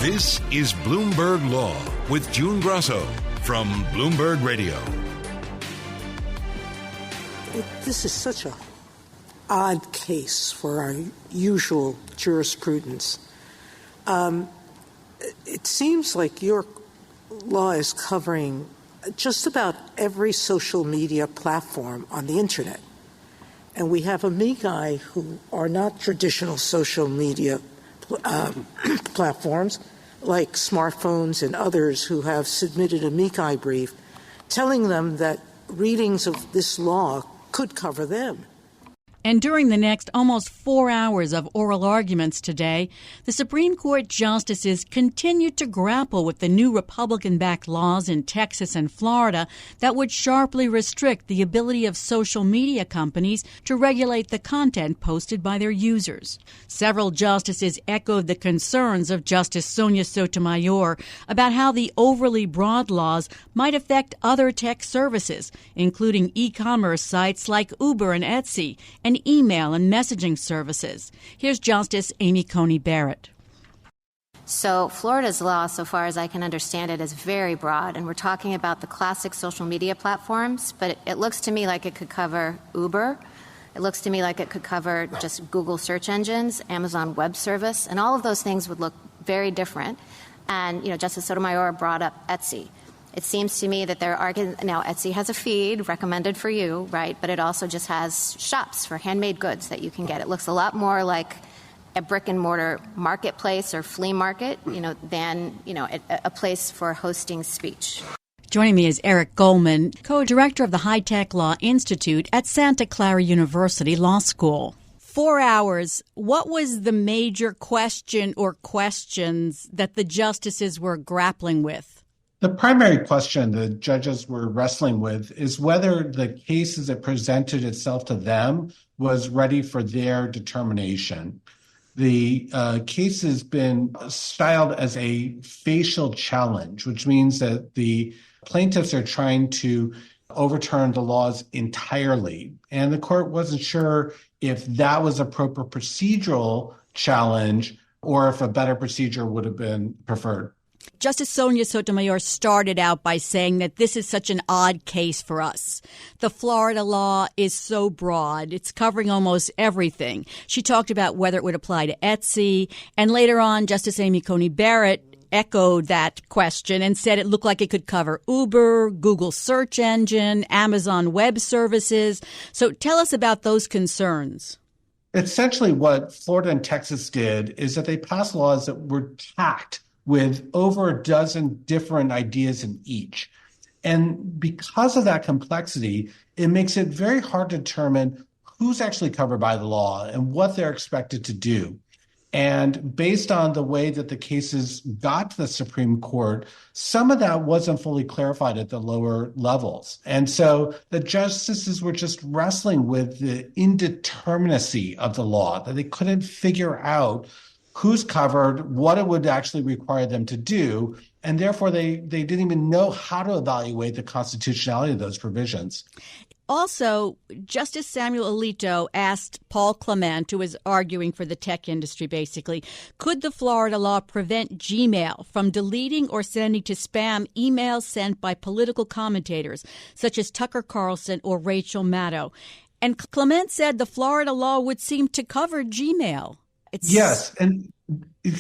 This is Bloomberg Law with June Grasso from Bloomberg Radio. This is such an odd case for our usual jurisprudence. It seems like your law is covering just about every social media platform on the internet. And we have amici who are not traditional social media platforms, like smartphones and others, who have submitted amici brief telling them that readings of this law could cover them. And during the next almost 4 hours of oral arguments today, the Supreme Court justices continued to grapple with the new Republican-backed laws in Texas and Florida that would sharply restrict the ability of social media companies to regulate the content posted by their users. Several justices echoed the concerns of Justice Sonia Sotomayor about how the overly broad laws might affect other tech services, including e-commerce sites like Uber and Etsy, and email and messaging services. Here's Justice Amy Coney Barrett. So Florida's law, so far as I can understand it, is very broad, and we're talking about the classic social media platforms, but it looks to me like it could cover Uber. It looks to me like it could cover just Google search engines, Amazon Web Service, and all of those things would look very different. And, Justice Sotomayor brought up Etsy. It seems to me that there are, now Etsy has a feed recommended for you, right? But it also just has shops for handmade goods that you can get. It looks a lot more like a brick and mortar marketplace or flea market, than, a place for hosting speech. Joining me is Eric Goldman, co-director of the High Tech Law Institute at Santa Clara University Law School. 4 hours. What was the major question or questions that the justices were grappling with? The primary question the judges were wrestling with is whether the case as it presented itself to them was ready for their determination. The case has been styled as a facial challenge, which means that the plaintiffs are trying to overturn the laws entirely. And the court wasn't sure if that was a proper procedural challenge or if a better procedure would have been preferred. Justice Sonia Sotomayor started out by saying that this is such an odd case for us. The Florida law is so broad. It's covering almost everything. She talked about whether it would apply to Etsy. And later on, Justice Amy Coney Barrett echoed that question and said it looked like it could cover Uber, Google search engine, Amazon Web Services. So tell us about those concerns. Essentially, what Florida and Texas did is that they passed laws that were packed with over a dozen different ideas in each. And because of that complexity, it makes it very hard to determine who's actually covered by the law and what they're expected to do. And based on the way that the cases got to the Supreme Court, some of that wasn't fully clarified at the lower levels. And so the justices were just wrestling with the indeterminacy of the law, that they couldn't figure out who's covered, what it would actually require them to do, and therefore they didn't even know how to evaluate the constitutionality of those provisions. Also, Justice Samuel Alito asked Paul Clement, who is arguing for the tech industry basically, could the Florida law prevent Gmail from deleting or sending to spam emails sent by political commentators such as Tucker Carlson or Rachel Maddow? And Clement said the Florida law would seem to cover Gmail. Yes. And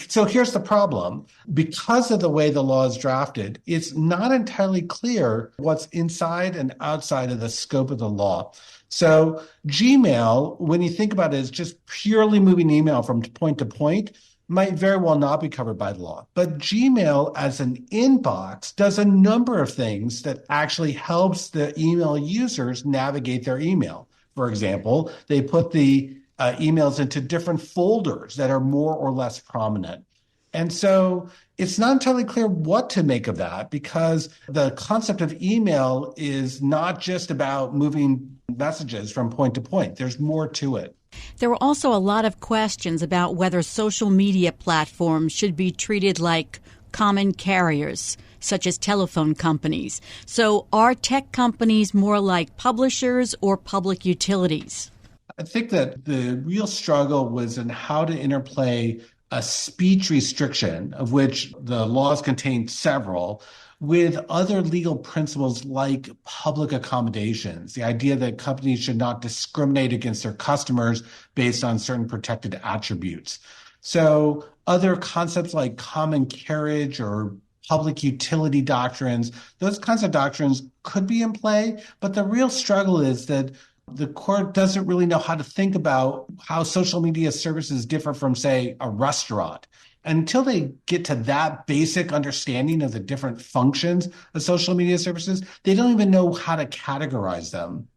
so here's the problem. Because of the way the law is drafted, it's not entirely clear what's inside and outside of the scope of the law. So Gmail, when you think about it, is just purely moving email from point to point, might very well not be covered by the law. But Gmail as an inbox does a number of things that actually helps the email users navigate their email. For example, they put the emails into different folders that are more or less prominent. And so it's not entirely clear what to make of that, because the concept of email is not just about moving messages from point to point. There's more to it. There were also a lot of questions about whether social media platforms should be treated like common carriers, such as telephone companies. So are tech companies more like publishers or public utilities? I think that the real struggle was in how to interplay a speech restriction, of which the laws contain several, with other legal principles like public accommodations, the idea that companies should not discriminate against their customers based on certain protected attributes. So other concepts like common carriage or public utility doctrines, those kinds of doctrines could be in play, but the real struggle is that the court doesn't really know how to think about how social media services differ from, say, a restaurant. Until they get to that basic understanding of the different functions of social media services, they don't even know how to categorize them.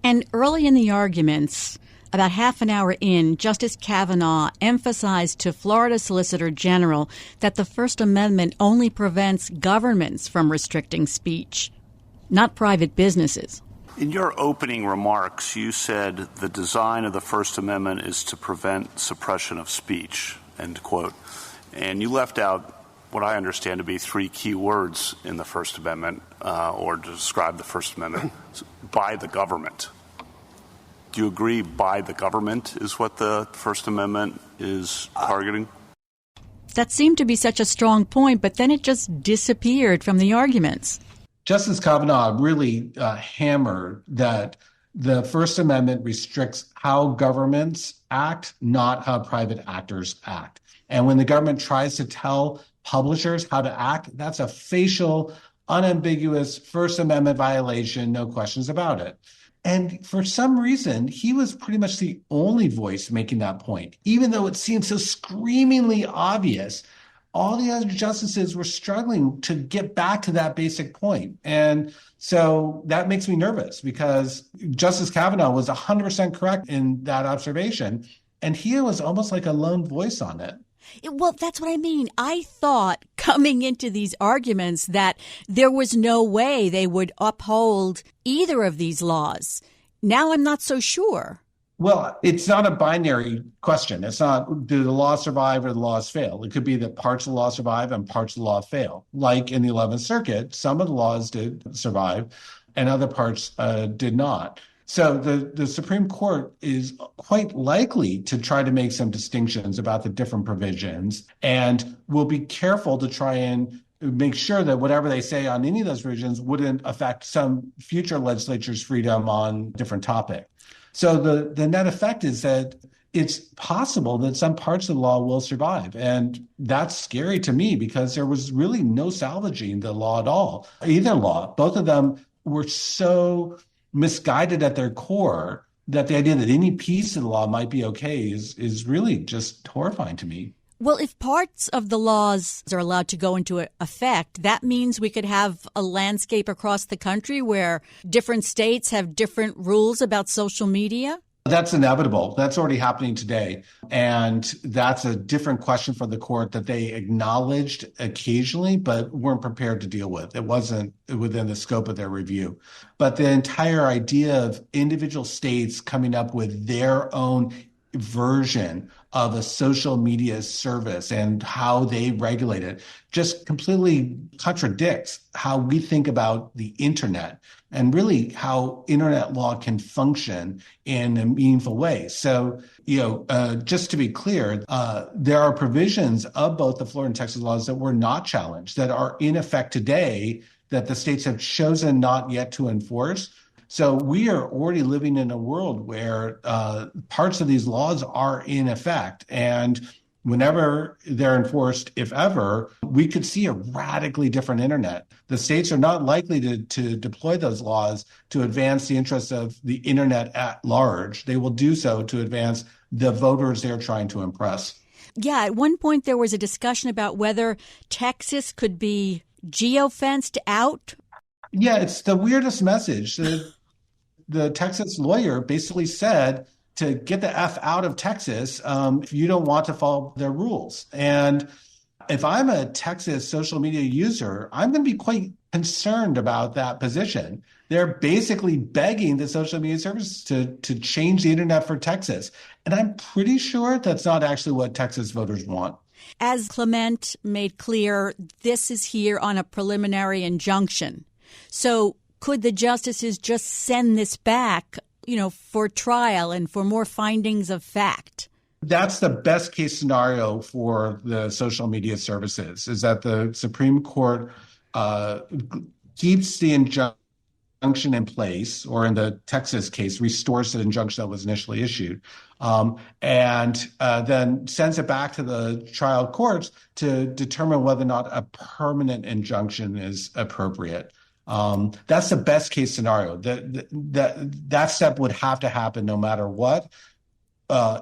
And early in the arguments, about half an hour in, Justice Kavanaugh emphasized to Florida Solicitor General that the First Amendment only prevents governments from restricting speech, not private businesses. In your opening remarks, you said the design of the First Amendment is to prevent suppression of speech, end quote. And you left out what I understand to be three key words in the First Amendment, or to describe the First Amendment, by the government. Do you agree by the government is what the First Amendment is targeting? That seemed to be such a strong point, but then it just disappeared from the arguments. Justice Kavanaugh really hammered that the First Amendment restricts how governments act, not how private actors act. And when the government tries to tell publishers how to act, that's a facial, unambiguous First Amendment violation, no questions about it. And for some reason, he was pretty much the only voice making that point, even though it seemed so screamingly obvious. All the other justices were struggling to get back to that basic point. And so that makes me nervous because Justice Kavanaugh was 100% correct in that observation. And he was almost like a lone voice on it. Well, that's what I mean. I thought coming into these arguments that there was no way they would uphold either of these laws. Now I'm not so sure. Well, it's not a binary question. It's not, do the laws survive or the laws fail? It could be that parts of the law survive and parts of the law fail. Like in the 11th Circuit, some of the laws did survive and other parts did not. So the Supreme Court is quite likely to try to make some distinctions about the different provisions and will be careful to try and make sure that whatever they say on any of those provisions wouldn't affect some future legislature's freedom on a different topic. So the net effect is that it's possible that some parts of the law will survive. And that's scary to me because there was really no salvaging the law at all, either law. Both of them were so misguided at their core that the idea that any piece of the law might be okay is really just horrifying to me. Well, if parts of the laws are allowed to go into effect, that means we could have a landscape across the country where different states have different rules about social media? That's inevitable. That's already happening today. And that's a different question for the court that they acknowledged occasionally, but weren't prepared to deal with. It wasn't within the scope of their review. But the entire idea of individual states coming up with their own version of a social media service and how they regulate it just completely contradicts how we think about the internet and really how internet law can function in a meaningful way. So, just to be clear, there are provisions of both the Florida and Texas laws that were not challenged, that are in effect today, that the states have chosen not yet to enforce. So we are already living in a world where parts of these laws are in effect. And whenever they're enforced, if ever, we could see a radically different internet. The states are not likely to deploy those laws to advance the interests of the internet at large. They will do so to advance the voters they're trying to impress. Yeah, at one point there was a discussion about whether Texas could be geofenced out. Yeah, it's the weirdest message. The Texas lawyer basically said to get the F out of Texas if you don't want to follow their rules. And if I'm a Texas social media user, I'm going to be quite concerned about that position. They're basically begging the social media services to change the internet for Texas. And I'm pretty sure that's not actually what Texas voters want. As Clement made clear, this is here on a preliminary injunction. So could the justices just send this back, for trial and for more findings of fact? That's the best case scenario for the social media services, is that the Supreme Court keeps the injunction in place, or in the Texas case, restores the injunction that was initially issued, and then sends it back to the trial courts to determine whether or not a permanent injunction is appropriate. That's the best case scenario. That step would have to happen no matter what,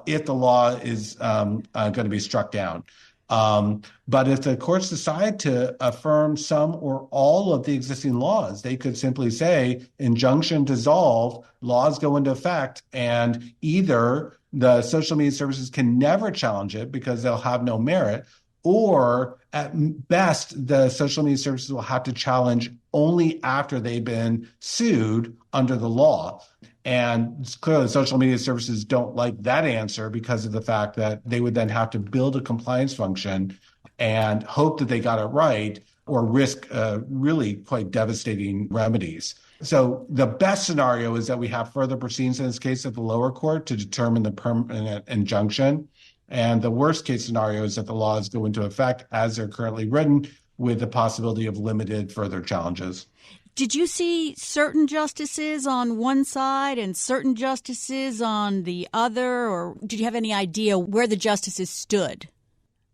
if the law is going to be struck down. But if the courts decide to affirm some or all of the existing laws, they could simply say injunction dissolve, laws go into effect, and either the social media services can never challenge it because they'll have no merit, or at best, the social media services will have to challenge only after they've been sued under the law. And clearly, social media services don't like that answer because of the fact that they would then have to build a compliance function and hope that they got it right, or risk really quite devastating remedies. So the best scenario is that we have further proceedings in this case at the lower court to determine the permanent injunction. And the worst case scenario is that the laws go into effect as they're currently written, with the possibility of limited further challenges. Did you see certain justices on one side and certain justices on the other, or did you have any idea where the justices stood?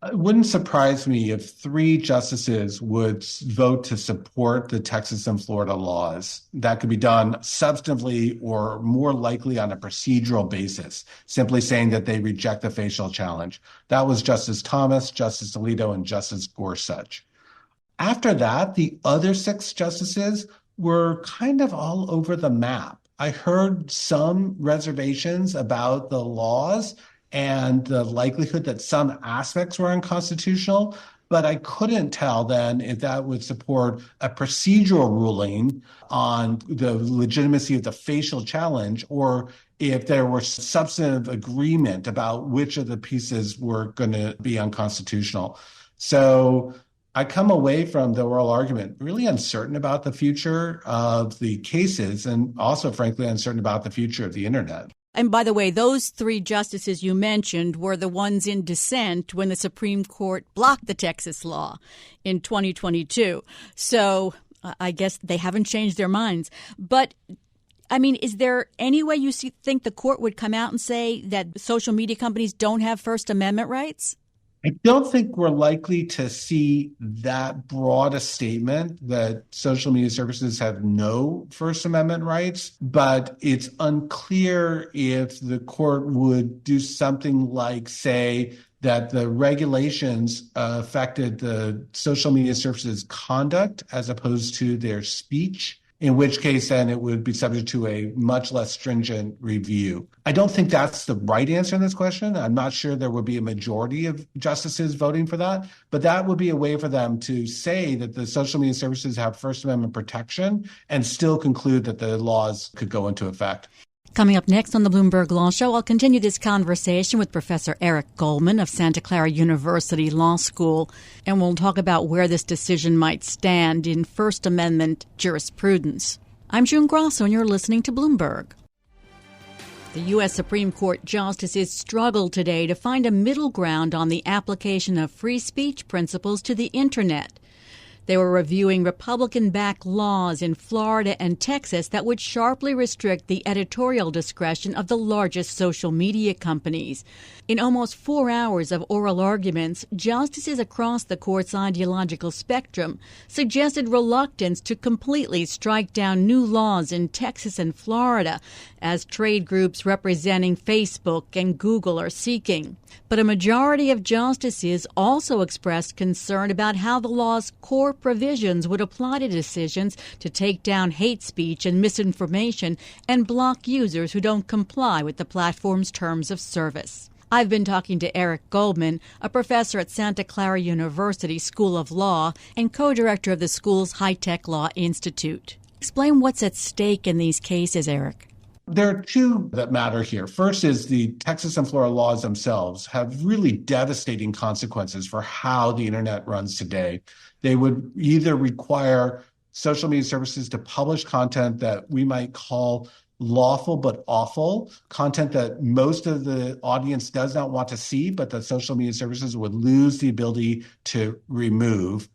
It wouldn't surprise me if 3 justices would vote to support the Texas and Florida laws. That could be done substantively or more likely on a procedural basis, simply saying that they reject the facial challenge. That was Justice Thomas, Justice Alito, and Justice Gorsuch. After that, the other 6 justices were kind of all over the map. I heard some reservations about the laws and the likelihood that some aspects were unconstitutional, but I couldn't tell then if that would support a procedural ruling on the legitimacy of the facial challenge, or if there were substantive agreement about which of the pieces were going to be unconstitutional. So I come away from the oral argument really uncertain about the future of the cases, and also, frankly, uncertain about the future of the internet. And by the way, those 3 justices you mentioned were the ones in dissent when the Supreme Court blocked the Texas law in 2022. So I guess they haven't changed their minds. But I mean, is there any way you think the court would come out and say that social media companies don't have First Amendment rights? I don't think we're likely to see that broad a statement that social media services have no First Amendment rights, but it's unclear if the court would do something like say that the regulations affected the social media services conduct as opposed to their speech, in which case then it would be subject to a much less stringent review. I don't think that's the right answer in this question. I'm not sure there would be a majority of justices voting for that, but that would be a way for them to say that the social media services have First Amendment protection and still conclude that the laws could go into effect. Coming up next on the Bloomberg Law Show, I'll continue this conversation with Professor Eric Goldman of Santa Clara University Law School, and we'll talk about where this decision might stand in First Amendment jurisprudence. I'm June Grasso, and you're listening to Bloomberg. The U.S. Supreme Court justices struggled today to find a middle ground on the application of free speech principles to the Internet. They were reviewing Republican-backed laws in Florida and Texas that would sharply restrict the editorial discretion of the largest social media companies. In almost 4 hours of oral arguments, justices across the court's ideological spectrum suggested reluctance to completely strike down new laws in Texas and Florida, as trade groups representing Facebook and Google are seeking. But a majority of justices also expressed concern about how the law's core provisions would apply to decisions to take down hate speech and misinformation and block users who don't comply with the platform's terms of service. I've been talking to Eric Goldman, a professor at Santa Clara University School of Law and co-director of the school's High-Tech Law Institute. Explain what's at stake in these cases, Eric. There are 2 that matter here. First is the Texas and Florida laws themselves have really devastating consequences for how the internet runs today. They would either require social media services to publish content that we might call lawful but awful, content that most of the audience does not want to see, but that social media services would lose the ability to remove.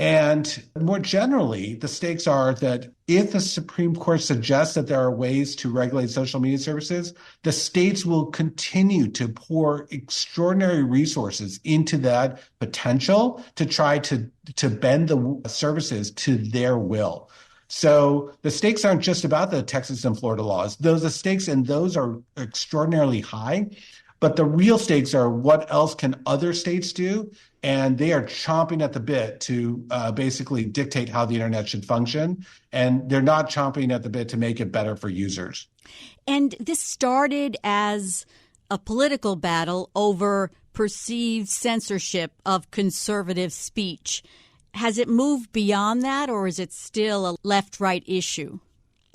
And more generally, the stakes are that if the Supreme Court suggests that there are ways to regulate social media services, the states will continue to pour extraordinary resources into that potential to try to bend the services to their will. So the stakes aren't just about the Texas and Florida laws. The stakes in those are extraordinarily high. But the real stakes are what else can other states do? And they are chomping at the bit to basically dictate how the internet should function. And they're not chomping at the bit to make it better for users. And this started as a political battle over perceived censorship of conservative speech. Has it moved beyond that, or is it still a left-right issue?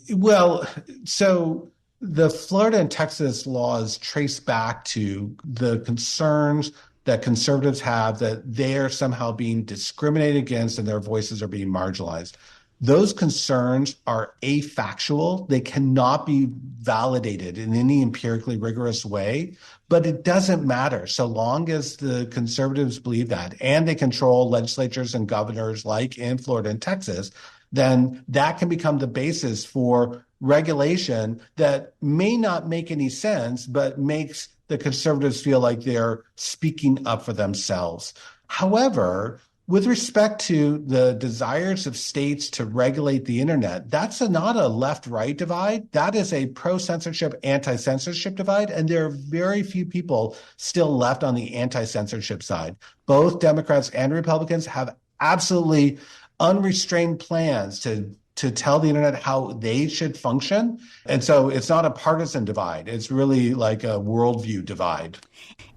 Well, so the Florida and Texas laws trace back to the concerns that conservatives have that they are somehow being discriminated against and their voices are being marginalized. Those concerns are afactual. They cannot be validated in any empirically rigorous way, but it doesn't matter so long as the conservatives believe that and they control legislatures and governors like in Florida and Texas, then that can become the basis for regulation that may not make any sense, but makes the conservatives feel like they're speaking up for themselves. However, with respect to the desires of states to regulate the internet, that's not a left-right divide. That is a pro-censorship, anti-censorship divide, and there are very few people still left on the anti-censorship side. Both Democrats and Republicans have absolutely unrestrained plans to tell the internet how they should function. And so it's not a partisan divide. It's really like a worldview divide.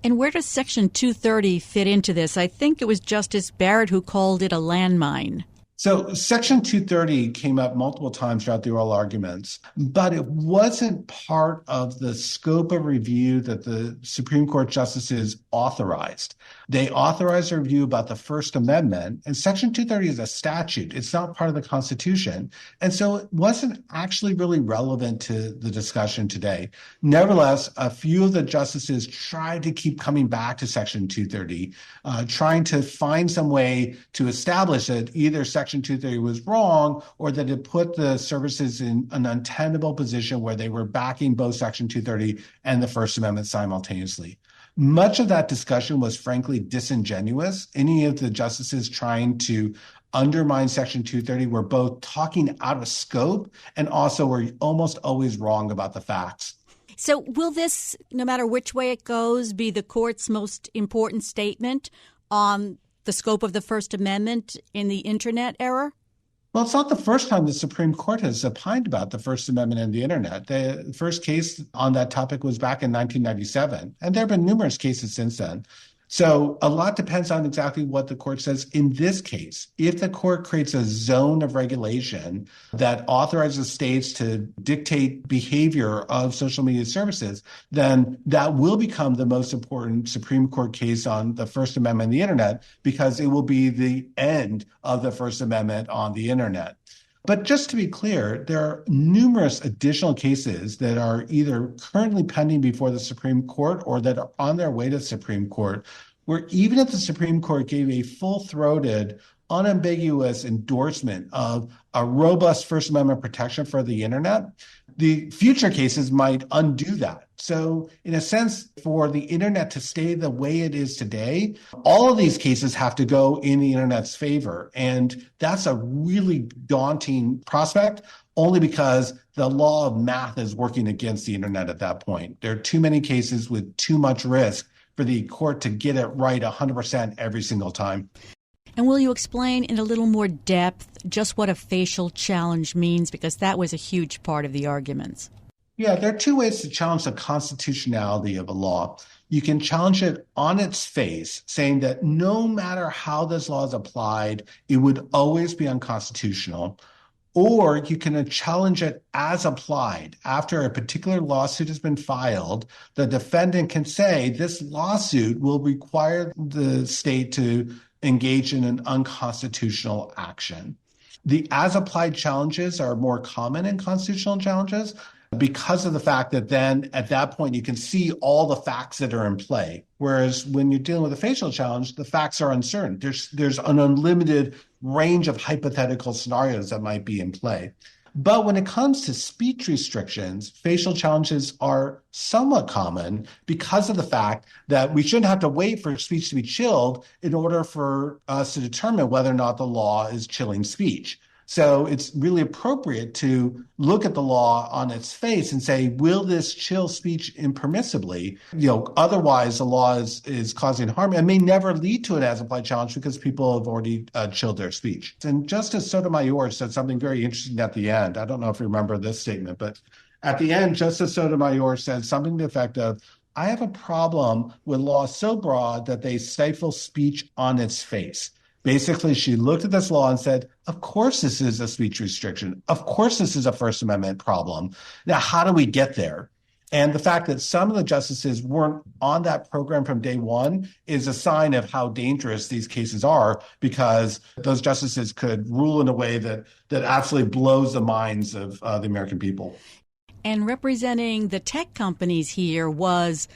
And where does Section 230 fit into this? I think it was Justice Barrett who called it a landmine. So Section 230 came up multiple times throughout the oral arguments, but it wasn't part of the scope of review that the Supreme Court justices authorized. They authorized a review about the First Amendment, and Section 230 is a statute. It's not part of the Constitution. And so it wasn't actually really relevant to the discussion today. Nevertheless, a few of the justices tried to keep coming back to Section 230, trying to find some way to establish that either Section 230 was wrong or that it put the services in an untenable position where they were backing both Section 230 and the First Amendment simultaneously. Much of that discussion was frankly disingenuous. Any of the justices trying to undermine Section 230 were both talking out of scope and also were almost always wrong about the facts. So will this, no matter which way it goes, be the court's most important statement on the scope of the First Amendment in the Internet era? Well, it's not the first time the Supreme Court has opined about the First Amendment and the internet. The first case on that topic was back in 1997, and there have been numerous cases since then. So a lot depends on exactly what the court says in this case. If the court creates a zone of regulation that authorizes states to dictate behavior of social media services, then that will become the most important Supreme Court case on the First Amendment and the internet, because it will be the end of the First Amendment on the internet. But just to be clear, there are numerous additional cases that are either currently pending before the Supreme Court or that are on their way to the Supreme Court, where even if the Supreme Court gave a full-throated, unambiguous endorsement of a robust First Amendment protection for the internet, the future cases might undo that. So in a sense, for the internet to stay the way it is today, all of these cases have to go in the internet's favor. And that's a really daunting prospect, only because the law of math is working against the internet at that point. There are too many cases with too much risk for the court to get it right 100% every single time. And will you explain in a little more depth just what a facial challenge means? Because that was a huge part of the arguments. Yeah, there are two ways to challenge the constitutionality of a law. You can challenge it on its face, saying that no matter how this law is applied, it would always be unconstitutional. Or you can challenge it as applied. After a particular lawsuit has been filed, the defendant can say this lawsuit will require the state to engage in an unconstitutional action. The as-applied challenges are more common in constitutional challenges, because of the fact that then at that point you can see all the facts that are in play. Whereas when you're dealing with a facial challenge, the facts are uncertain. There's an unlimited range of hypothetical scenarios that might be in play. But when it comes to speech restrictions, facial challenges are somewhat common because of the fact that we shouldn't have to wait for speech to be chilled in order for us to determine whether or not the law is chilling speech. So it's really appropriate to look at the law on its face and say, will this chill speech impermissibly? Otherwise the law is causing harm and may never lead to an as-applied challenge because people have already chilled their speech. And Justice Sotomayor said something very interesting at the end. I don't know if you remember this statement, but at the end, Justice Sotomayor said something to the effect of, I have a problem with laws so broad that they stifle speech on its face. Basically, she looked at this law and said, of course this is a speech restriction. Of course this is a First Amendment problem. Now, how do we get there? And the fact that some of the justices weren't on that program from day one is a sign of how dangerous these cases are, because those justices could rule in a way that absolutely blows the minds of the American people. And representing the tech companies here was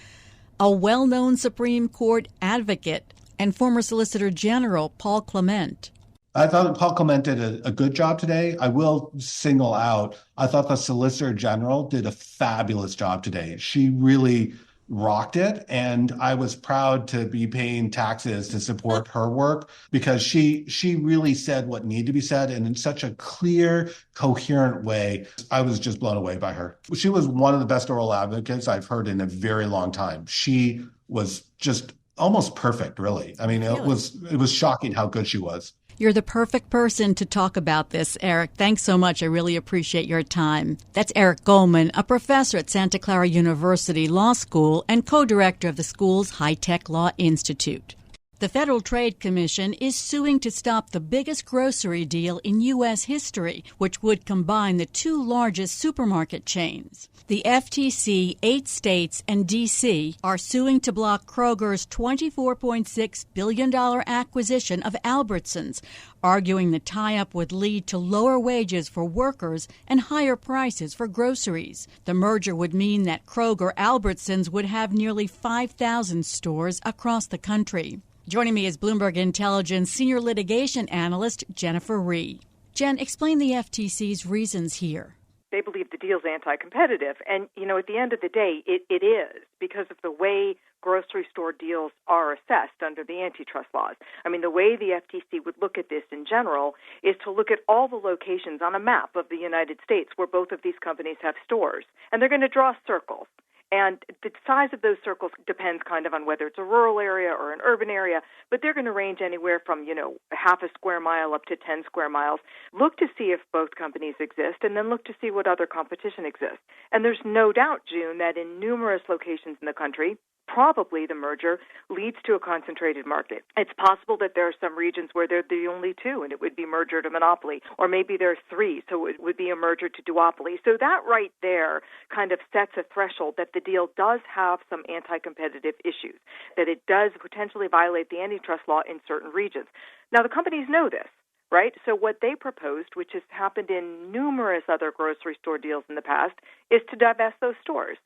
a well-known Supreme Court advocate and former Solicitor General Paul Clement. I thought Paul Clement did a good job today. I will single out, I thought the Solicitor General did a fabulous job today. She really rocked it, and I was proud to be paying taxes to support her work because she really said what needed to be said, and in such a clear, coherent way. I was just blown away by her. She was one of the best oral advocates I've heard in a very long time. She was just almost perfect, really. I mean, it was shocking how good she was. You're the perfect person to talk about this, Eric. Thanks so much. I really appreciate your time. That's Eric Goldman, a professor at Santa Clara University Law School and co-director of the school's High-Tech Law Institute. The Federal Trade Commission is suing to stop the biggest grocery deal in U.S. history, which would combine the two largest supermarket chains. The FTC, 8 states, and D.C. are suing to block Kroger's $24.6 billion acquisition of Albertsons, arguing the tie-up would lead to lower wages for workers and higher prices for groceries. The merger would mean that Kroger Albertsons would have nearly 5,000 stores across the country. Joining me is Bloomberg Intelligence senior litigation analyst Jennifer Rhee. Jen, explain the FTC's reasons here. They believe the deal's anti-competitive. And, at the end of the day, it is because of the way grocery store deals are assessed under the antitrust laws. I mean, the way the FTC would look at this in general is to look at all the locations on a map of the United States where both of these companies have stores. And they're going to draw circles. And the size of those circles depends kind of on whether it's a rural area or an urban area, but they're going to range anywhere from, half a square mile up to 10 square miles. Look to see if both companies exist, and then look to see what other competition exists. And there's no doubt, June, that in numerous locations in the country, probably the merger leads to a concentrated market. It's possible that there are some regions where they're the only two, and it would be merger to monopoly, or maybe there's 3, so it would be a merger to duopoly. So that right there kind of sets a threshold that the deal does have some anti-competitive issues, that it does potentially violate the antitrust law in certain regions. Now, the companies know this, right? So what they proposed, which has happened in numerous other grocery store deals in the past, is to divest those stores.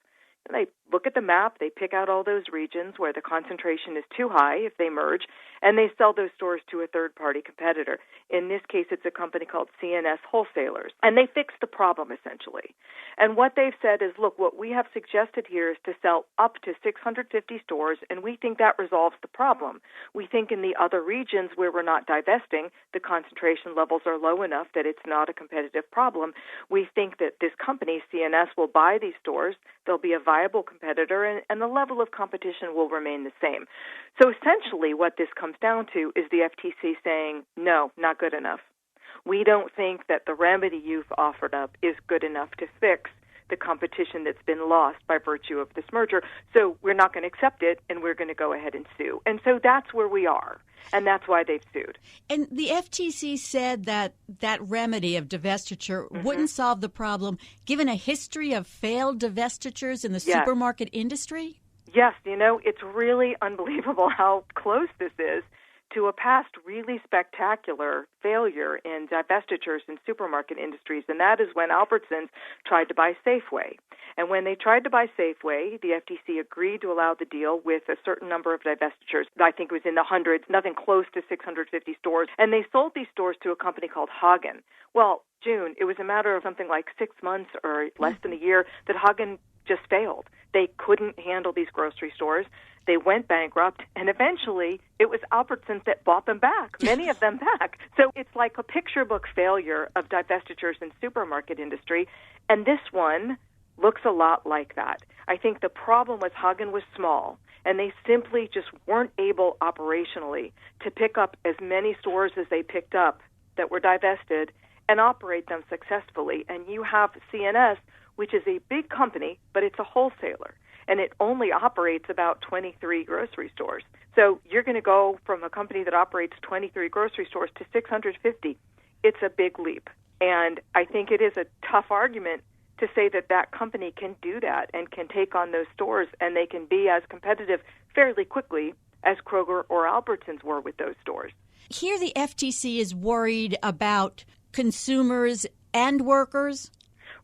And they look at the map, they pick out all those regions where the concentration is too high if they merge, and they sell those stores to a third-party competitor. In this case, it's a company called CNS Wholesalers. And they fix the problem, essentially. And what they've said is, look, what we have suggested here is to sell up to 650 stores, and we think that resolves the problem. We think in the other regions where we're not divesting, the concentration levels are low enough that it's not a competitive problem. We think that this company, CNS, will buy these stores. They'll be a viable competitor, and the level of competition will remain the same. So essentially what this comes down to is the FTC saying, no, not good enough. We don't think that the remedy you've offered up is good enough to fix the competition that's been lost by virtue of this merger. So we're not going to accept it, and we're going to go ahead and sue. And so that's where we are, and that's why they've sued. And the FTC said that that remedy of divestiture wouldn't solve the problem, given a history of failed divestitures in the supermarket industry? Yes, it's really unbelievable how close this is to a past really spectacular failure in divestitures in supermarket industries, and that is when Albertsons tried to buy Safeway. And when they tried to buy Safeway, the FTC agreed to allow the deal with a certain number of divestitures. I think it was in the hundreds, nothing close to 650 stores. And they sold these stores to a company called Hagen. Well, June, it was a matter of something like 6 months or less than a year that Hagen just failed. They couldn't handle these grocery stores. They went bankrupt, and eventually it was Albertsons that bought them back, many of them back. So it's like a picture book failure of divestitures in supermarket industry, and this one looks a lot like that. I think the problem was Hagen was small, and they simply just weren't able operationally to pick up as many stores as they picked up that were divested and operate them successfully. And you have CNS, which is a big company, but it's a wholesaler, and it only operates about 23 grocery stores. So you're going to go from a company that operates 23 grocery stores to 650. It's a big leap. And I think it is a tough argument to say that that company can do that and can take on those stores, and they can be as competitive fairly quickly as Kroger or Albertsons were with those stores. Here the FTC is worried about consumers and workers.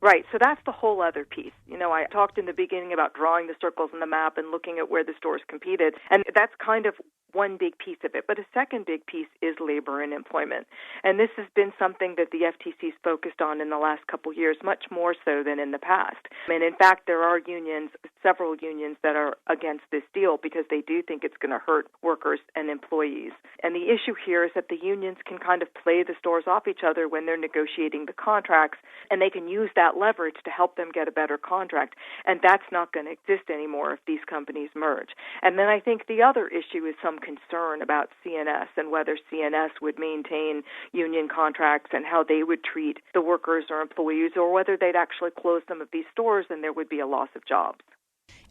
Right, so that's the whole other piece. You know, I talked in the beginning about drawing the circles in the map and looking at where the stores competed, and that's kind of one big piece of it. But a second big piece is labor and employment. And this has been something that the FTC's focused on in the last couple of years, much more so than in the past. And in fact, there are unions, several unions, that are against this deal because they do think it's going to hurt workers and employees. And the issue here is that the unions can kind of play the stores off each other when they're negotiating the contracts, and they can use that leverage to help them get a better contract. And that's not going to exist anymore if these companies merge. And then I think the other issue is some concern about CNS and whether CNS would maintain union contracts and how they would treat the workers or employees, or whether they'd actually close some of these stores and there would be a loss of jobs.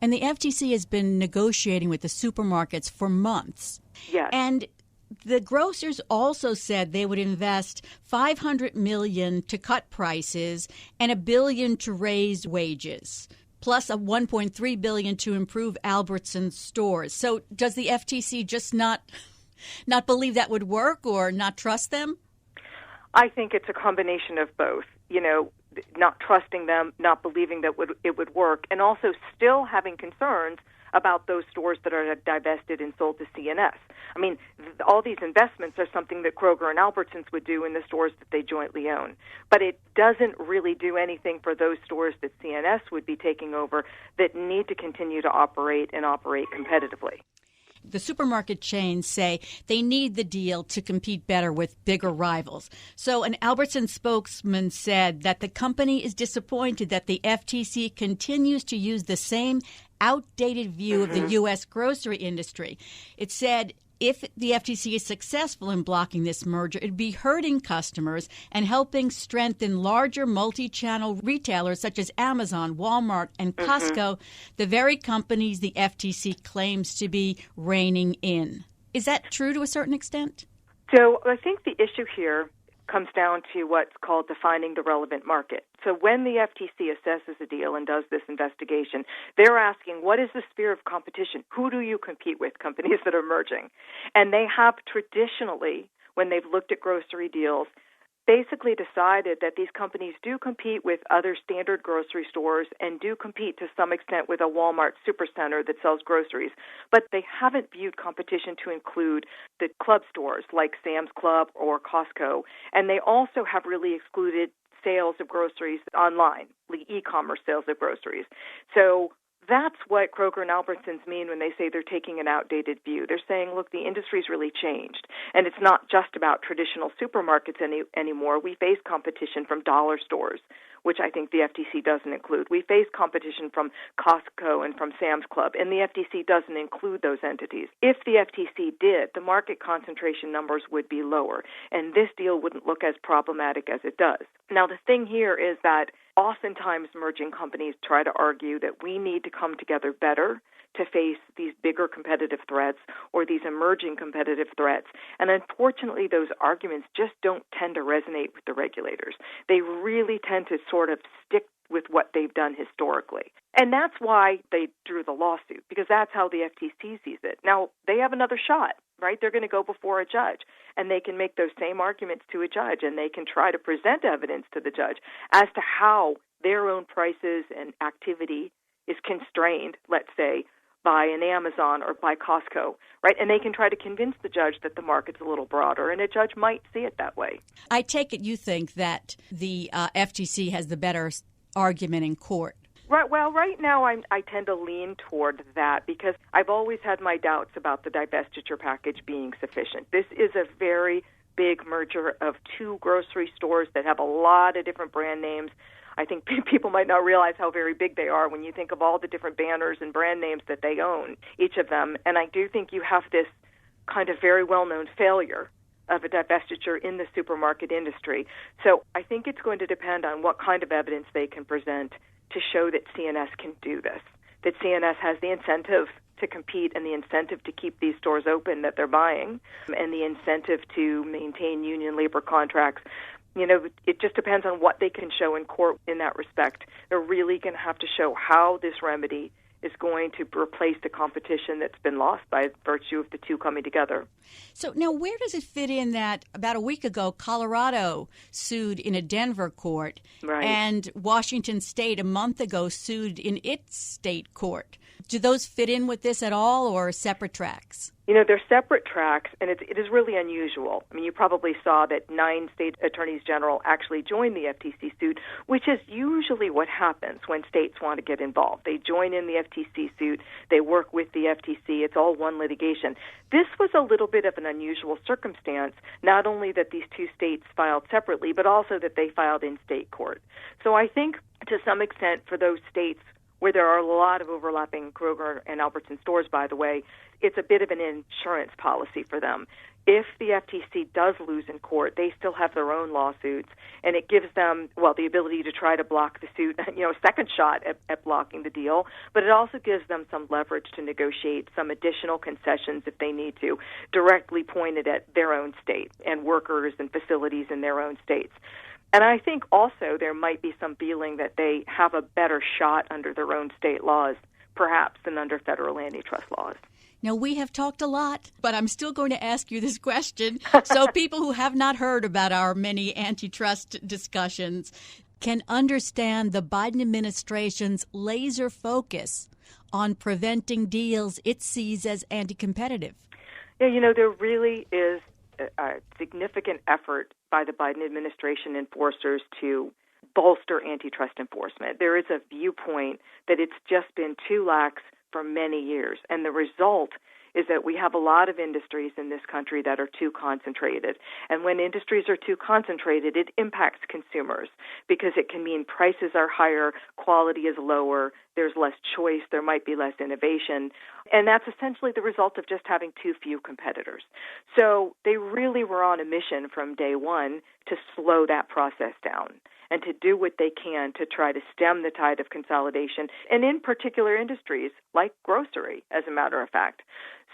And the FTC has been negotiating with the supermarkets for months. Yes. And the grocers also said they would invest $500 million to cut prices and $1 billion to raise wages, plus a $1.3 billion to improve Albertsons stores. So does the FTC just not believe that would work or not trust them? I think it's a combination of both. You know, not trusting them, not believing that it would work, and also still having concerns about those stores that are divested and sold to CNS. I mean, all these investments are something that Kroger and Albertsons would do in the stores that they jointly own. But it doesn't really do anything for those stores that CNS would be taking over that need to continue to operate and operate competitively. The supermarket chains say they need the deal to compete better with bigger rivals. So an Albertsons spokesman said that the company is disappointed that the FTC continues to use the same outdated view of the U.S. grocery industry. It said if the FTC is successful in blocking this merger, it'd be hurting customers and helping strengthen larger multi-channel retailers such as Amazon, Walmart, and Costco, the very companies the FTC claims to be reining in. Is that true to a certain extent? So I think the issue here comes down to what's called defining the relevant market. So when the FTC assesses a deal and does this investigation, they're asking, what is the sphere of competition? Who do you compete with, companies that are merging? And they have traditionally, when they've looked at grocery deals, basically decided that these companies do compete with other standard grocery stores and do compete to some extent with a Walmart supercenter that sells groceries. But they haven't viewed competition to include the club stores like Sam's Club or Costco. And they also have really excluded sales of groceries online, the e-commerce sales of groceries. So that's what Kroger and Albertsons mean when they say they're taking an outdated view. They're saying, look, the industry's really changed, and it's not just about traditional supermarkets anymore. We face competition from dollar stores, which I think the FTC doesn't include. We face competition from Costco and from Sam's Club, and the FTC doesn't include those entities. If the FTC did, the market concentration numbers would be lower, and this deal wouldn't look as problematic as it does. Now, the thing here is that oftentimes merging companies try to argue that we need to come together better to face these bigger competitive threats or these emerging competitive threats. And unfortunately, those arguments just don't tend to resonate with the regulators. They really tend to sort of stick with what they've done historically. And that's why they drew the lawsuit, because that's how the FTC sees it. Now, they have another shot. right? They're going to go before a judge, and they can make those same arguments to a judge, and they can try to present evidence to the judge as to how their own prices and activity is constrained, let's say, by an Amazon or by Costco, right? And they can try to convince the judge that the market's a little broader, and a judge might see it that way. I take it you think that the FTC has the better argument in court. Right. Well, right now I tend to lean toward that because I've always had my doubts about the divestiture package being sufficient. This is a very big merger of two grocery stores that have a lot of different brand names. I think people might not realize how very big they are when you think of all the different banners and brand names that they own, each of them. And I do think you have this kind of very well-known failure of a divestiture in the supermarket industry. So I think it's going to depend on what kind of evidence they can present to show that C&S can do this, that C&S has the incentive to compete and the incentive to keep these stores open that they're buying and the incentive to maintain union labor contracts. You know, it just depends on what they can show in court in that respect. They're really going to have to show how this remedy is going to replace the competition that's been lost by virtue of the two coming together. So now where does it fit in that about a week ago, Colorado sued in a Denver court, right, and Washington State a month ago sued in its state court? Do those fit in with this at all or separate tracks? You know, they're separate tracks, and it is really unusual. I mean, you probably saw that 9 state attorneys general actually joined the FTC suit, which is usually what happens when states want to get involved. They join in the FTC suit. They work with the FTC. It's all one litigation. This was a little bit of an unusual circumstance, not only that these two states filed separately, but also that they filed in state court. So I think to some extent for those states where there are a lot of overlapping Kroger and Albertson stores, by the way, it's a bit of an insurance policy for them. If the FTC does lose in court, they still have their own lawsuits, and it gives them, well, the ability to try to block the suit, you know, a second shot at blocking the deal, but it also gives them some leverage to negotiate some additional concessions if they need to, directly pointed at their own state and workers and facilities in their own states. And I think also there might be some feeling that they have a better shot under their own state laws, perhaps, than under federal antitrust laws. Now, we have talked a lot, but I'm still going to ask you this question so people who have not heard about our many antitrust discussions can understand the Biden administration's laser focus on preventing deals it sees as anti-competitive. Yeah, you know, there really is a significant effort by the Biden administration enforcers to bolster antitrust enforcement. There is a viewpoint that it's just been too lax for many years, and the result is that we have a lot of industries in this country that are too concentrated. And when industries are too concentrated, it impacts consumers because it can mean prices are higher, quality is lower, there's less choice, there might be less innovation. And that's essentially the result of just having too few competitors. So they really were on a mission from day one to slow that process down and to do what they can to try to stem the tide of consolidation, and in particular industries like grocery, as a matter of fact.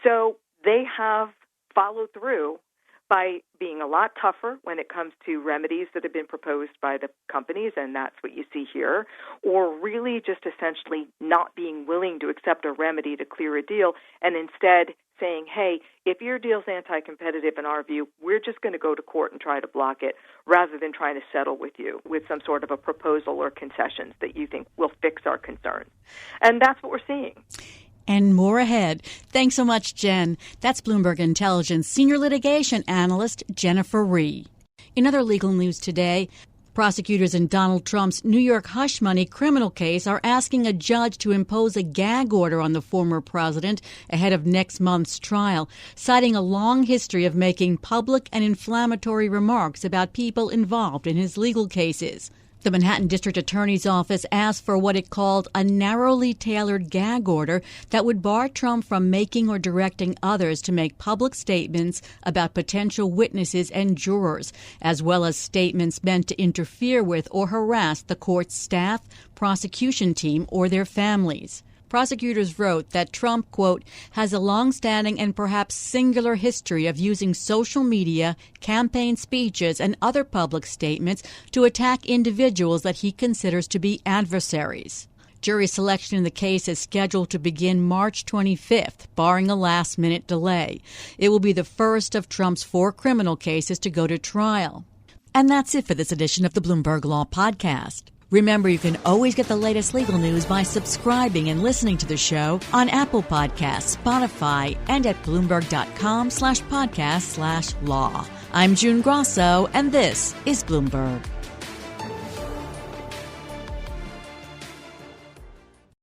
So they have followed through by being a lot tougher when it comes to remedies that have been proposed by the companies, and that's what you see here, or really just essentially not being willing to accept a remedy to clear a deal and instead saying, hey, if your deal's anti-competitive in our view, we're just going to go to court and try to block it rather than trying to settle with you with some sort of a proposal or concessions that you think will fix our concerns. And that's what we're seeing. And more ahead. Thanks so much, Jen. That's Bloomberg Intelligence senior litigation analyst Jennifer Rhee. In other legal news today, prosecutors in Donald Trump's New York hush money criminal case are asking a judge to impose a gag order on the former president ahead of next month's trial, citing a long history of making public and inflammatory remarks about people involved in his legal cases. The Manhattan District Attorney's Office asked for what it called a narrowly tailored gag order that would bar Trump from making or directing others to make public statements about potential witnesses and jurors, as well as statements meant to interfere with or harass the court's staff, prosecution team, or their families. Prosecutors wrote that Trump, quote, has a long-standing and perhaps singular history of using social media, campaign speeches, and other public statements to attack individuals that he considers to be adversaries. Jury selection in the case is scheduled to begin March 25th, barring a last-minute delay. It will be the first of Trump's 4 criminal cases to go to trial. And that's it for this edition of the Bloomberg Law Podcast. Remember, you can always get the latest legal news by subscribing and listening to the show on Apple Podcasts, Spotify, and at Bloomberg.com/podcast/law. I'm June Grasso, and this is Bloomberg.